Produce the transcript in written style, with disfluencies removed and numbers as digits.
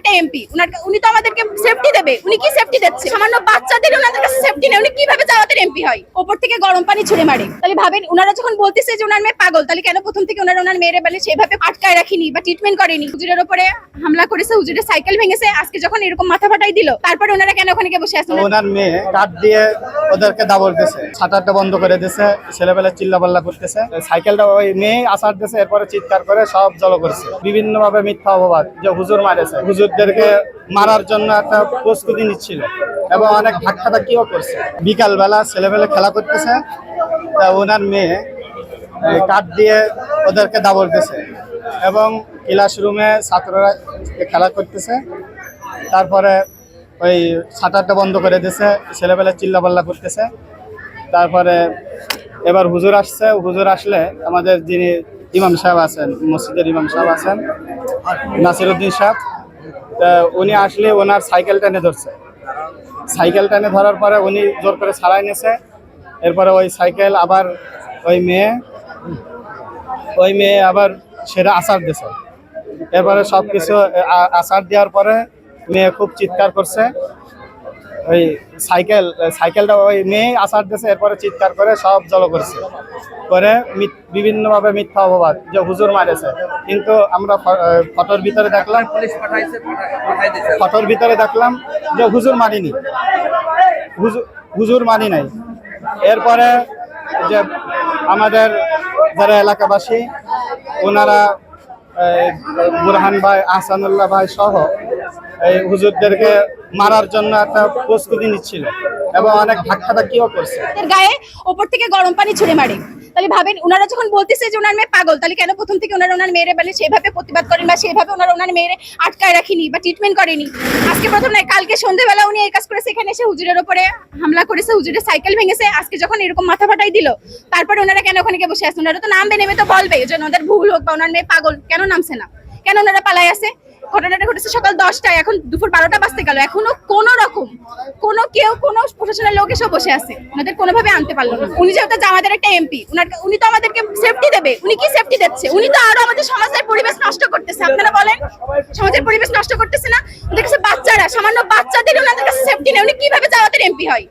একটা এমপি, উনি তো আমাদেরকে সেফটি দেবে, উনি কি সেফটি দিচ্ছে? সামান্য বাচ্চাদের ওনাদের কাছে সেফটি নেই, উনি কিভাবে জামাতের এমপি হয়? ওপর থেকে গরম পানি ছুড়ে মারে। তাহলে ভাবেন, ওনারা যখন বলতেছে যে ওনার মেয়ে পাগল, তাহলে কেন প্রথম থেকে ওনার মেয়েরে মানে সেভাবে আটকায় রাখিনি বা ট্রিটমেন্ট করেনি? হুজুরের উপরে হামলা করেছে, হুজুরের সাইকেল ভেঙেছে, আজকে যখন এরকম মাথা ফাটাই দিল, তারপরে ওনারা কেন ওখানে গিয়ে বসে আছেন? ওনার মেয়ে কাঠ দিয়ে ওদেরকে দাবড় দিয়েছে, শাটারটা বন্ধ করে দিয়েছে, ছেলেবেলা চিল্লাপাল্লা করতেছে, সাইকেলটা ওই মেয়ে আসার দিয়েছে, এরপরে চিৎকার করে সব জল করছে, বিভিন্ন ভাবে মিথ্যা অপবাদ যে হুজুর মারেছে, হুজুরদেরকে মারার জন্য একটা প্রস্তুতি নিচ্ছিল এবং অনেক ধাক্কাধাক্কিও করছে। বিকাল বেলা ছেলেবেলা খেলা করতেছে, তা ওনার মেয়ে কাঠ দিয়ে ওদেরকে দাবড় দিয়েছে এবং ক্লাসরুমে ছাত্ররা খেলা করতেছে, তারপরে ওই শাটারটা বন্ধ করে দিয়েছে, ছেলেবেলা চিল্লাপাল্লা করতেছে। তারপরে এবার হুজুর আসছে, হুজুর আসলে আমাদের যিনি ইমাম সাহেব আছেন, মসজিদের ইমাম সাহেব আছেন নাসিরউদ্দিন সাহেব, তা উনি আসলে ওনার সাইকেল টেনে ধরছে, সাইকেল টেনে ধরার পরে উনি জোর করে ছাড়াই নিয়েছে। এরপরে ওই সাইকেল আবার ওই মেয়ে আবার সেটা আসার দিয়েছে। এরপরে সব কিছু আসার দেওয়ার পরে মেয়ে খুব চিৎকার করছে, ওই সাইকেলটা ওই মেয়ে আসার দিয়েছে, এরপরে চিৎকার করে সব জল করছে, করে বিভিন্নভাবে মিথ্যা অপবাদ যে হুজুর মারেছে। কিন্তু আমরা ফটোর ভিতরে দেখলাম যে হুজুর মারিনি, হুজুর মানি নাই। এরপরে যে আমাদের যারা এলাকাবাসী ওনারা বুরহান ভাই, আহসানুল্লাহ ভাই সহ এই হুজুরদেরকে মারার জন্য একটা প্রস্তুতি নিচ্ছিল এবং অনেক ধাক্কাধাক্কিও করছে। গায়ে ওপর থেকে গরম পানি ছুড়ে মারে। তাহলে ভাবেন, ওনারা যখন বলতেছে যে ওনার মেয়ে পাগল, তাহলে কেন প্রথম থেকে ওনার মেয়েরে মানে সেভাবে প্রতিবাদ করেন বা সেভাবে ওনার মেয়েরে আটকায় রাখিনি বা ট্রিটমেন্ট করেনি? আজকে প্রথম নয়, কালকে সন্ধ্যেবেলা উনি এই কাজ করেছে, এখানে এসে হুজুরের উপরে হামলা করেছে, হুজুরের সাইকেল ভেঙেছে, আজকে যখন এরকম মাথা ফাটাই দিল, তারপরে ওনারা কেন ওখানে গিয়ে বসে আছেন? ওনারা তো নামবে, নেমে তো বলবে যে ওনাদের ভুল হোক বা ওনার মেয়ে পাগল, কেন নামছে না? কেন ওনারা পালাই আছে? ঘটনাটা ঘটেছে সকাল 10টায়, এখন দুপুর 12টা বাজতে গেল, এখনো কোনো রকম কোনো প্রশাসনের লোক এসে বসে আছে, ওনাদের কোনোভাবে আনতে পারলো না। উনি যেহেতু আমাদের একটা এমপি, উনি তো আমাদেরকে সেফটি দেবে, উনি কি সেফটি দিচ্ছে? উনি তো আরো আমাদের সমাজের পরিবেশ নষ্ট করতেছে। আপনারা বলেন, সমাজের পরিবেশ নষ্ট করতেছে না? ওদের কাছে বাচ্চারা, সামান্য বাচ্চাদের ওনাদের কাছে সেফটি নেই, উনি কিভাবে জামাতের এমপি হয়?